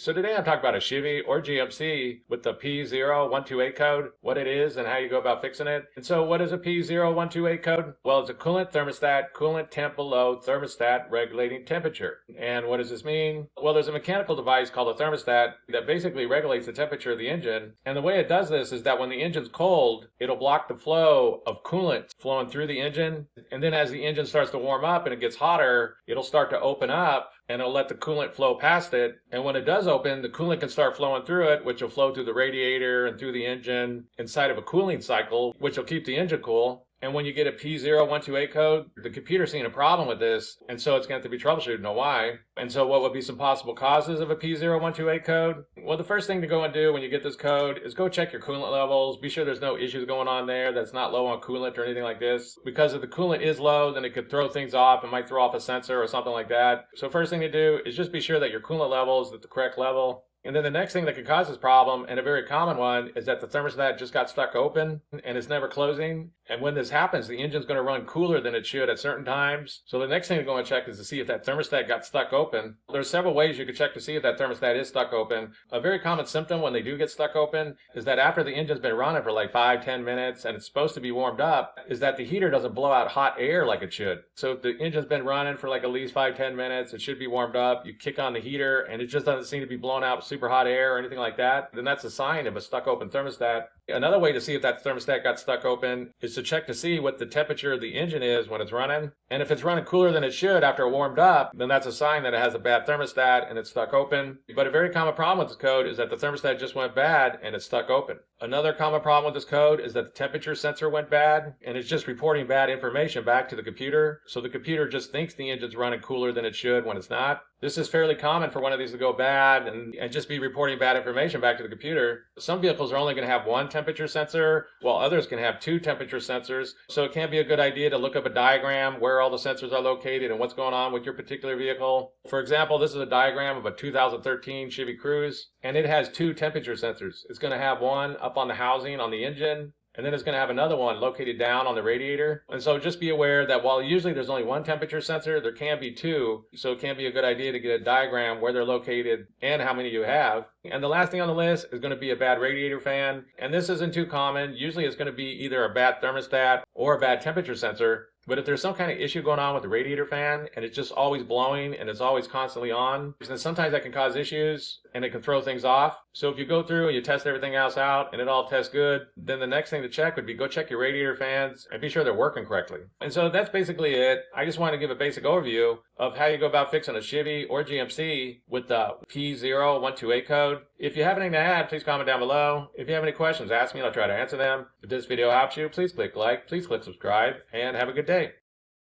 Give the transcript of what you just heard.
So today I'm talking about a Chevy or GMC with the P0128 code, what it is and how you go about fixing it. And so what is a P0128 code? Well, it's a coolant thermostat, coolant temp below thermostat regulating temperature. And what does this mean? Well, there's a mechanical device called a thermostat that basically regulates the temperature of the engine. And the way it does this is that when the engine's cold, it'll block the flow of coolant flowing through the engine. And then as the engine starts to warm up and it gets hotter, it'll start to open up and it'll let the coolant flow past it. And when it does open, the coolant can start flowing through it, which will flow through the radiator and through the engine inside of a cooling cycle, which will keep the engine cool. And when you get a P0128 code, the computer's seeing a problem with this, and so it's going to have to be troubleshooted. Know why? And so what would be some possible causes of a P0128 code? Well, the first thing to go and do when you get this code is go check your coolant levels. Be sure there's no issues going on there, that's not low on coolant or anything like this. Because if the coolant is low, then it could throw things off. It might throw off a sensor or something like that. So first thing to do is just be sure that your coolant level is at the correct level. And then the next thing that could cause this problem, and a very common one, is that the thermostat just got stuck open and it's never closing. And when this happens, the engine's going to run cooler than it should at certain times. So the next thing to go and check is to see if that thermostat got stuck open. There's several ways you could check to see if that thermostat is stuck open. A very common symptom when they do get stuck open is that after the engine's been running for like 5-10 minutes and it's supposed to be warmed up, is that the heater doesn't blow out hot air like it should. So if the engine's been running for like at least 5-10 minutes, it should be warmed up. You kick on the heater and it just doesn't seem to be blowing out super hot air or anything like that, then that's a sign of a stuck open thermostat. Another way to see if that thermostat got stuck open is to check to see what the temperature of the engine is when it's running. And if it's running cooler than it should after it warmed up, then that's a sign that it has a bad thermostat and it's stuck open. But a very common problem with this code is that the thermostat just went bad and it's stuck open. Another common problem with this code is that the temperature sensor went bad and it's just reporting bad information back to the computer. So the computer just thinks the engine's running cooler than it should when it's not. This is fairly common for one of these to go bad and just be reporting bad information back to the computer. Some vehicles are only going to have one temperature sensor, while others can have two temperature sensors. So it can be a good idea to look up a diagram where all the sensors are located and what's going on with your particular vehicle. For example, this is a diagram of a 2013 Chevy Cruze, and it has two temperature sensors. It's going to have one up on the housing on the engine, and then it's going to have another one located down on the radiator. And so just be aware that while usually there's only one temperature sensor, there can be two. So it can be a good idea to get a diagram where they're located and how many you have. And the last thing on the list is going to be a bad radiator fan. And this isn't too common. Usually it's going to be either a bad thermostat or a bad temperature sensor. But if there's some kind of issue going on with the radiator fan and it's just always blowing and it's always constantly on, then sometimes that can cause issues and it can throw things off. So if you go through and you test everything else out and it all tests good, then the next thing to check would be go check your radiator fans and be sure they're working correctly. And so that's basically it. I just wanted to give a basic overview of how you go about fixing a Chevy or GMC with the P0128 code. If you have anything to add, please comment down below. If you have any questions, ask me and I'll try to answer them. If this video helps you, please click like, please click subscribe, and have a good day.